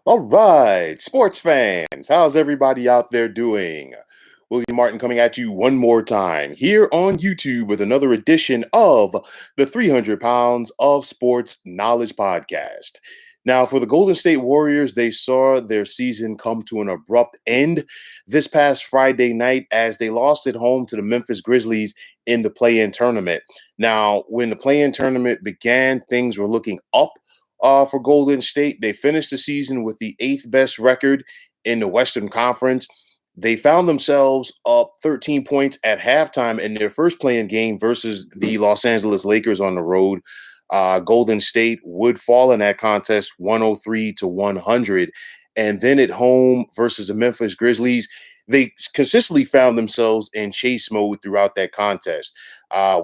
All right, sports fans, how's everybody out there doing? William Martin coming at you one more time here on YouTube with another edition of the 300 Pounds of Sports Knowledge Podcast. Now, for the Golden State Warriors, they saw their season come to an abrupt end this past Friday night as they lost at home to the Memphis Grizzlies in the play in tournament. Now, when the play in tournament began, things were looking up for Golden State. They finished the season with the eighth best record in the Western Conference. They found themselves up 13 points at halftime in their first playing game versus the Los Angeles Lakers on the road. Golden State would fall in that contest 103 to 100. And then at home versus the Memphis Grizzlies, they consistently found themselves in chase mode throughout that contest.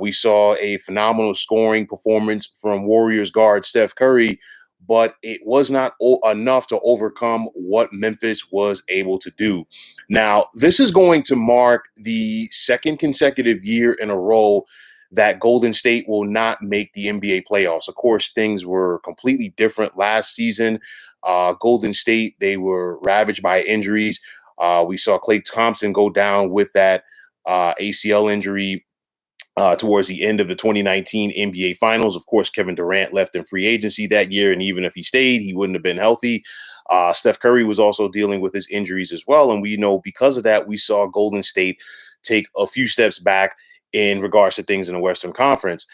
We saw a phenomenal scoring performance from Warriors guard Steph Curry, but it was not enough to overcome what Memphis was able to do. Now, this is going to mark the second consecutive year in a row that Golden State will not make the NBA playoffs. Of course, things were completely different last season. Golden State, they were ravaged by injuries. We saw Klay Thompson go down with that ACL injury towards the end of the 2019 NBA Finals. Of course, Kevin Durant left in free agency that year, and even if he stayed, he wouldn't have been healthy. Steph Curry was also dealing with his injuries as well, and we know because of that, we saw Golden State take a few steps back in regards to things in the Western Conference.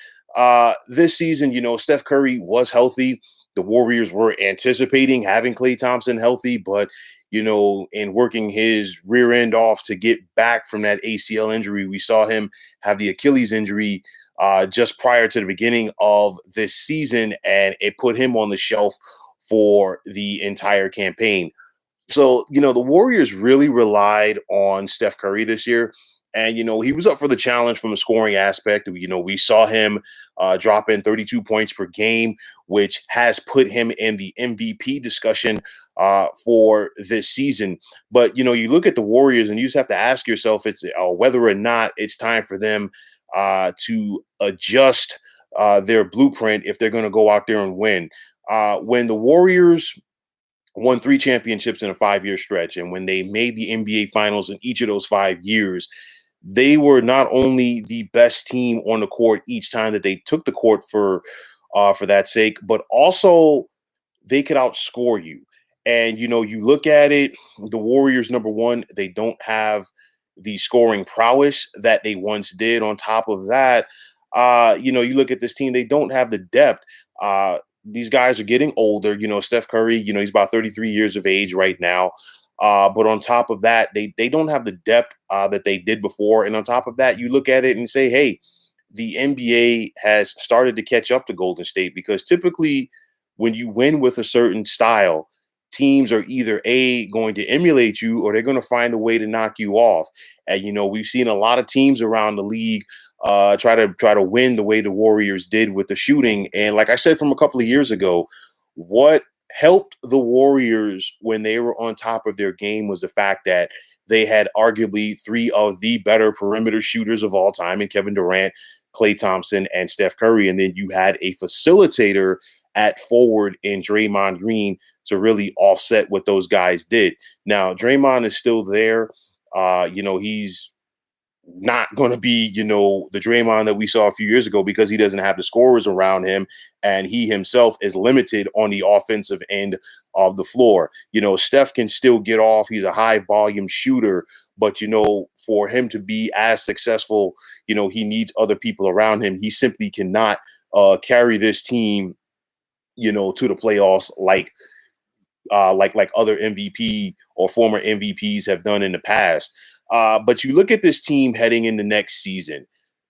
This season, Steph Curry was healthy. The Warriors were anticipating having Klay Thompson healthy, but in working his rear end off to get back from that ACL injury, we saw him have the Achilles injury just prior to the beginning of this season, and it put him on the shelf for the entire campaign. So, the Warriors really relied on Steph Curry this year. And, he was up for the challenge from a scoring aspect. We saw him drop in 32 points per game, which has put him in the MVP discussion for this season. But, you look at the Warriors and you just have to ask yourself it's whether or not it's time for them to adjust their blueprint if they're going to go out there and win. When the Warriors won three championships in a 5-year stretch. And when they made the NBA finals in each of those 5 years, they were not only the best team on the court each time that they took the court for that sake, but also they could outscore you. And you look at it, the Warriors, number one, they don't have the scoring prowess that they once did. On top of that, you look at this team, they don't have the depth. These guys are getting older. Steph Curry, he's about 33 years of age right now. But on top of that, they don't have the depth that they did before. And on top of that, you look at it and say, hey, the NBA has started to catch up to Golden State because typically when you win with a certain style, teams are either going to emulate you or they're going to find a way to knock you off. And we've seen a lot of teams around the league try to win the way the Warriors did with the shooting. And like I said from a couple of years ago, what helped the Warriors when they were on top of their game was the fact that they had arguably three of the better perimeter shooters of all time in Kevin Durant, Klay Thompson, and Steph Curry. And then you had a facilitator at forward in Draymond Green to really offset what those guys did. Now, Draymond is still there. He's not going to be, the Draymond that we saw a few years ago because he doesn't have the scorers around him and he himself is limited on the offensive end of the floor. Steph can still get off. He's a high volume shooter, but for him to be as successful, he needs other people around him. He simply cannot carry this team, to the playoffs like other MVP or former MVPs have done in the past. But you look at this team heading into next season.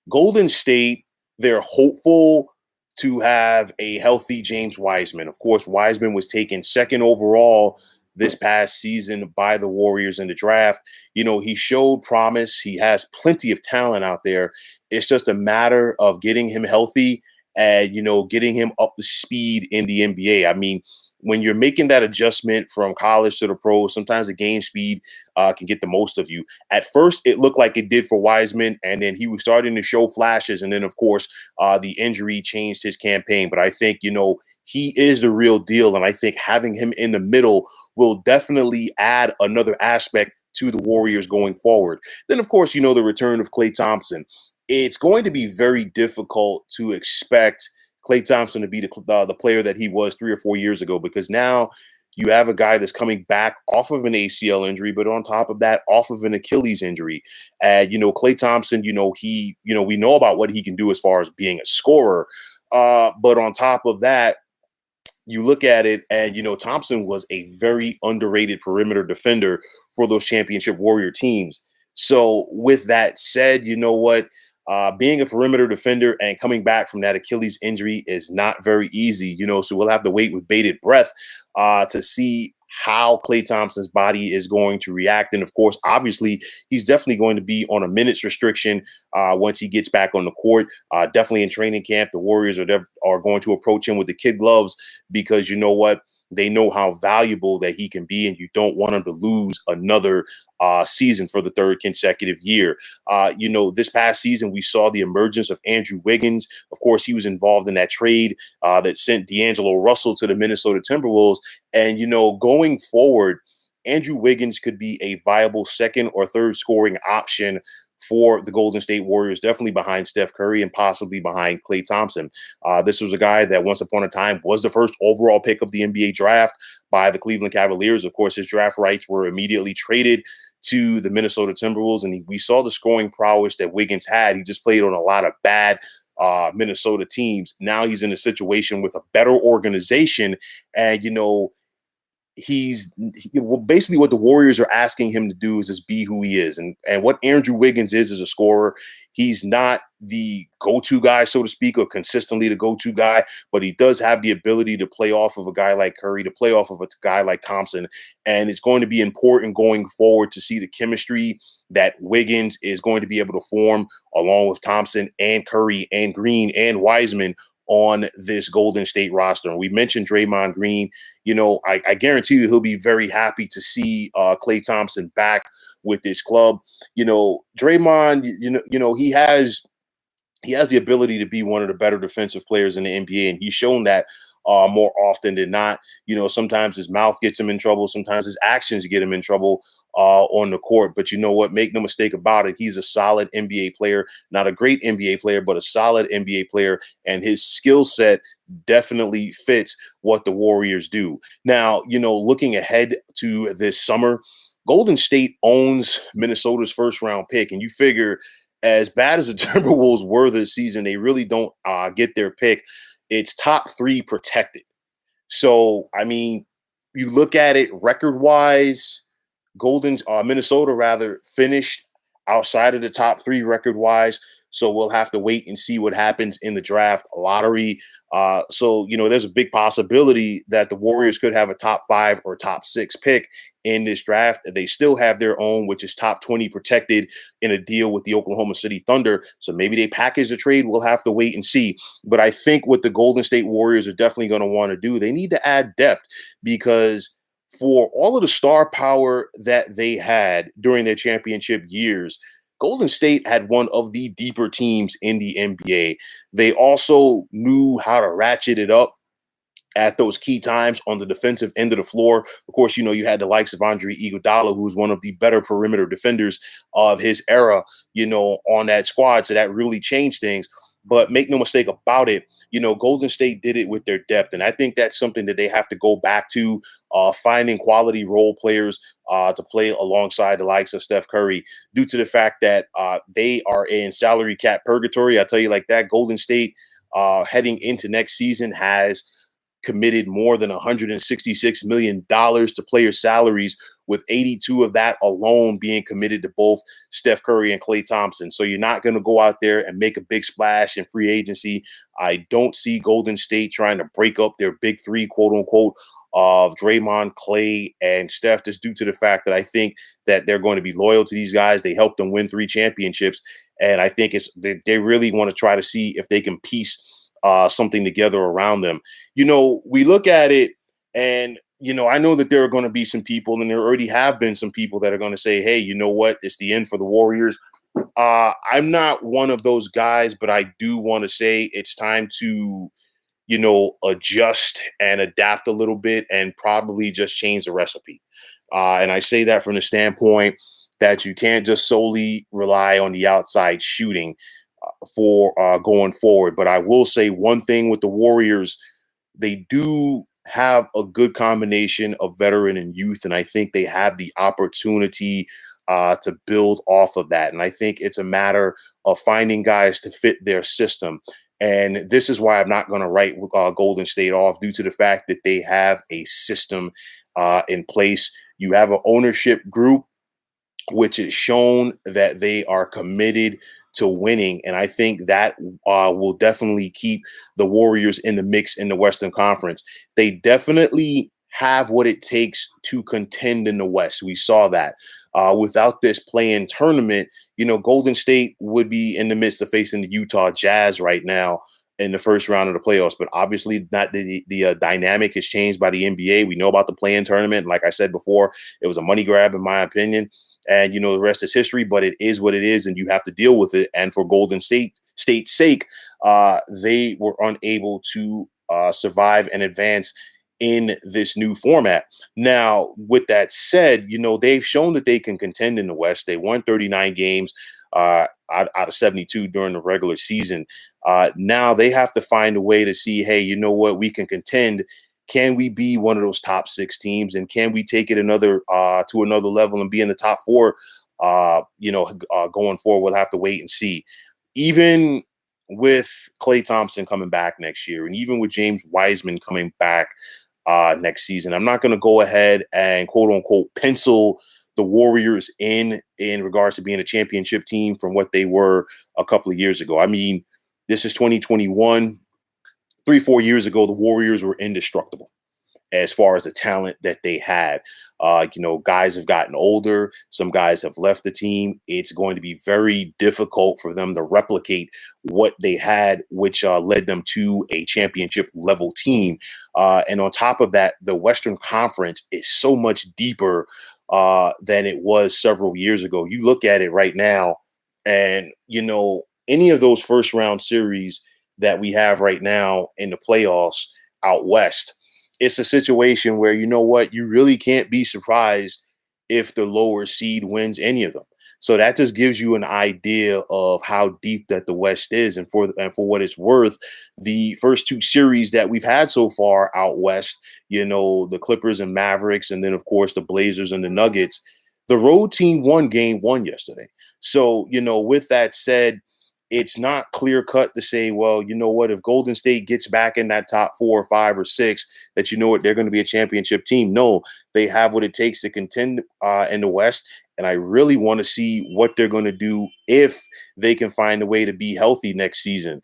Golden State, they're hopeful to have a healthy James Wiseman. Of course, Wiseman was taken second overall this past season by the Warriors in the draft. He showed promise. He has plenty of talent out there. It's just a matter of getting him healthy and, getting him up to speed in the NBA. I mean, when you're making that adjustment from college to the pros, sometimes the game speed can get the most of you. At first, it looked like it did for Wiseman, and then he was starting to show flashes. And then, of course, the injury changed his campaign. But I think, he is the real deal. And I think having him in the middle will definitely add another aspect to the Warriors going forward. Then, of course, the return of Klay Thompson. It's going to be very difficult to expect Klay Thompson to be the player that he was 3 or 4 years ago, because now you have a guy that's coming back off of an ACL injury, but on top of that, off of an Achilles injury. And Klay Thompson, we know about what he can do as far as being a scorer. But on top of that, you look at it and Thompson was a very underrated perimeter defender for those championship Warrior teams. So with that said, you know what? Being a perimeter defender and coming back from that Achilles injury is not very easy, so we'll have to wait with bated breath to see how Klay Thompson's body is going to react. And of course, obviously, he's definitely going to be on a minutes restriction once he gets back on the court. Definitely in training camp, the Warriors are going to approach him with the kid gloves, because you know what? They know how valuable that he can be, and you don't want him to lose another season for the third consecutive year. This past season, we saw the emergence of Andrew Wiggins. Of course, he was involved in that trade that sent D'Angelo Russell to the Minnesota Timberwolves. And, going forward, Andrew Wiggins could be a viable second or third scoring option for the Golden State Warriors, definitely behind Steph Curry and possibly behind Klay Thompson. This was a guy that once upon a time was the first overall pick of the NBA draft by the Cleveland Cavaliers. Of course, his draft rights were immediately traded to the Minnesota Timberwolves, and we saw the scoring prowess that Wiggins had. He just played on a lot of bad Minnesota teams. Now he's in a situation with a better organization, and well, basically what the Warriors are asking him to do is just be who he is. And what Andrew Wiggins is as a scorer, he's not the go-to guy, so to speak, or consistently the go-to guy, but he does have the ability to play off of a guy like Curry, to play off of a guy like Thompson. And it's going to be important going forward to see the chemistry that Wiggins is going to be able to form along with Thompson and Curry and Green and Wiseman on this Golden State roster. And we mentioned Draymond Green. I guarantee you he'll be very happy to see Klay Thompson back with this club. Draymond, he has the ability to be one of the better defensive players in the NBA, and he's shown that more often than not. Sometimes his mouth gets him in trouble, sometimes his actions get him in trouble on the court. But you know what? Make no mistake about it, he's a solid NBA player, not a great NBA player, but a solid NBA player, and his skill set definitely fits what the Warriors do. Now, looking ahead to this summer, Golden State owns Minnesota's first round pick, and you figure as bad as the Timberwolves were this season, they really don't get their pick. It's top three protected. So, I mean, you look at it record wise, Minnesota rather finished outside of the top three record wise. So we'll have to wait and see what happens in the draft lottery. So there's a big possibility that the Warriors could have a top 5 or top 6 pick in this draft. They still have their own, which is top 20 protected in a deal with the Oklahoma City Thunder. So maybe they package the trade. We'll have to wait and see. But I think what the Golden State Warriors are definitely going to want to do, they need to add depth, because for all of the star power that they had during their championship years, Golden State had one of the deeper teams in the NBA. They also knew how to ratchet it up at those key times on the defensive end of the floor. Of course, you had the likes of Andre Iguodala, who was one of the better perimeter defenders of his era, on that squad. So that really changed things. But make no mistake about it, Golden State did it with their depth. And I think that's something that they have to go back to, finding quality role players to play alongside the likes of Steph Curry, due to the fact that they are in salary cap purgatory. I tell you like that, Golden State heading into next season has committed more than $166 million to player salaries, with 82 of that alone being committed to both Steph Curry and Klay Thompson. So you're not going to go out there and make a big splash in free agency. I don't see Golden State trying to break up their big three, quote unquote, of Draymond, Klay, and Steph, just due to the fact that I think that they're going to be loyal to these guys. They helped them win 3 championships. And I think they really want to try to see if they can piece something together around them. We look at it and, I know that there are going to be some people, and there already have been some people that are going to say, hey, you know what? It's the end for the Warriors. I'm not one of those guys, but I do want to say it's time to adjust and adapt a little bit and probably just change the recipe. And I say that from the standpoint that you can't just solely rely on the outside shooting for going forward. But I will say one thing with the Warriors, they do have a good combination of veteran and youth, and I think they have the opportunity to build off of that. And I think it's a matter of finding guys to fit their system. And this is why I'm not going to write Golden State off due to the fact that they have a system in place. You have an ownership group which is shown that they are committed to winning. And I think that will definitely keep the Warriors in the mix in the Western Conference. They definitely have what it takes to contend in the West. We saw that. Without this play-in tournament, Golden State would be in the midst of facing the Utah Jazz right now in the first round of the playoffs. But obviously, not the dynamic has changed by the NBA. We know about the play-in tournament. Like I said before, it was a money grab, in my opinion. And the rest is history, but it is what it is, and you have to deal with it. And for Golden State's sake, they were unable to survive and advance in this new format. Now, with that said, they've shown that they can contend in the West. They won 39 games out of 72 during the regular season. Now they have to find a way to see, hey, you know what, we can contend. Can we be one of those top six teams, and can we take it to another level and be in the top four? Going forward, we'll have to wait and see. Even with Klay Thompson coming back next year, and even with James Wiseman coming back next season, I'm not going to go ahead and quote unquote pencil the Warriors in regards to being a championship team from what they were a couple of years ago. I mean, this is 2021. 3-4 years ago, the Warriors were indestructible as far as the talent that they had. Guys have gotten older. Some guys have left the team. It's going to be very difficult for them to replicate what they had, which led them to a championship level team. And on top of that, the Western Conference is so much deeper than it was several years ago. You look at it right now, and, any of those first round series that we have right now in the playoffs out west, it's a situation where, you really can't be surprised if the lower seed wins any of them. So that just gives you an idea of how deep that the West is. And for what it's worth, the first two series that we've had so far out west, the Clippers and Mavericks, and then of course the Blazers and the Nuggets, the road team won game one yesterday. So, with that said, it's not clear cut to say, well, if Golden State gets back in that top 4 or 5 or 6, that they're going to be a championship team. No, they have what it takes to contend in the West. And I really want to see what they're going to do if they can find a way to be healthy next season.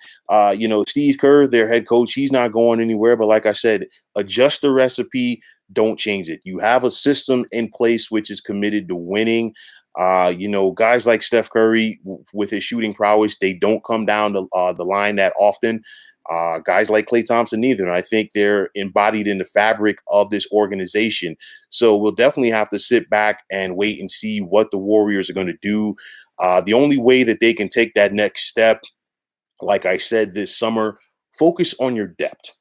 Steve Kerr, their head coach, he's not going anywhere. But like I said, adjust the recipe. Don't change it. You have a system in place which is committed to winning. Guys like Steph Curry with his shooting prowess, they don't come down the line that often. Guys like Klay Thompson neither. And I think they're embodied in the fabric of this organization. So we'll definitely have to sit back and wait and see what the Warriors are going to do. The only way that they can take that next step, like I said this summer, focus on your depth.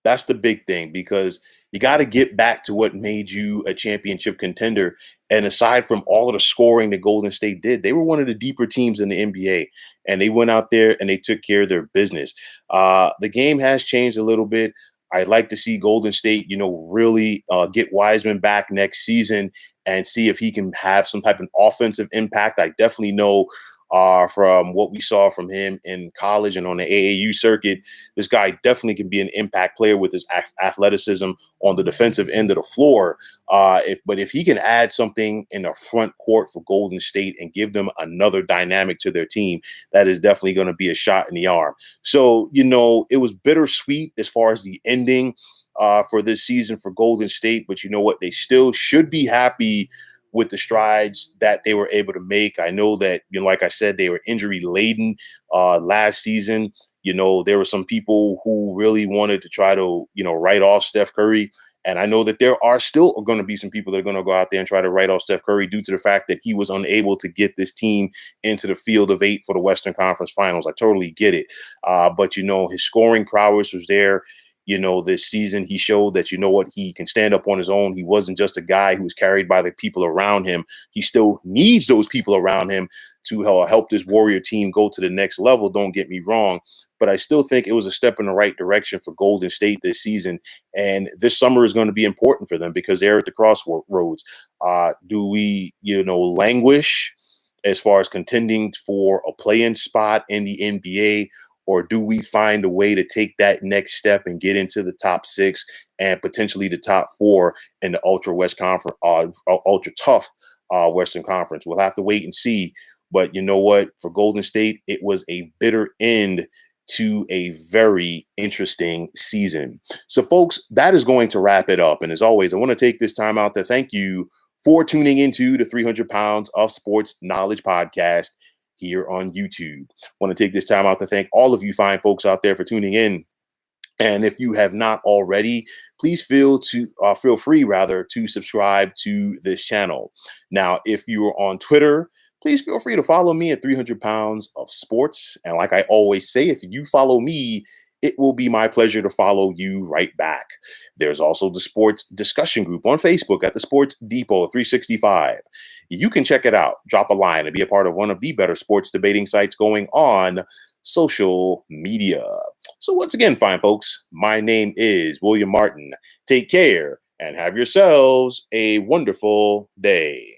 That's the big thing, because you got to get back to what made you a championship contender. And aside from all of the scoring that Golden State did, they were one of the deeper teams in the NBA. And they went out there and they took care of their business. The game has changed a little bit. I'd like to see Golden State, really get Wiseman back next season and see if he can have some type of offensive impact. I definitely know from what we saw from him in college and on the AAU circuit, this guy definitely can be an impact player with his athleticism on the defensive end of the floor. But if he can add something in the front court for Golden State and give them another dynamic to their team, that is definitely going to be a shot in the arm. So, it was bittersweet as far as the ending for this season for Golden State. But you know what? They still should be happy with the strides that they were able to make. I know that, like I said, they were injury laden last season. There were some people who really wanted to try to, write off Steph Curry. And I know that there are still going to be some people that are going to go out there and try to write off Steph Curry due to the fact that he was unable to get this team into the field of 8 for the Western Conference Finals. I totally get it. But, his scoring prowess was there. This season he showed that, what, he can stand up on his own. He wasn't just a guy who was carried by the people around him. He still needs those people around him to help this Warrior team go to the next level. Don't get me wrong, but I still think it was a step in the right direction for Golden State this season. And this summer is going to be important for them because they're at the crossroads. Do we, languish as far as contending for a play-in spot in the NBA? Or do we find a way to take that next step and get into the top 6 and potentially the top 4 in the ultra tough Western Conference? We'll have to wait and see. But you know what? For Golden State, it was a bitter end to a very interesting season. So, folks, that is going to wrap it up. And as always, I want to take this time out to thank you for tuning into the 300 Pounds of Sports Knowledge podcast here on YouTube. I want to take this time out to thank all of you fine folks out there for tuning in. And if you have not already, please feel free to subscribe to this channel. Now, if you are on Twitter, please feel free to follow me at 300 Pounds of Sports. And like I always say, if you follow me, it will be my pleasure to follow you right back. There's also the sports discussion group on Facebook at the Sports Depot 365. You can check it out, drop a line, and be a part of one of the better sports debating sites going on social media. So once again, fine folks, my name is William Martin. Take care and have yourselves a wonderful day.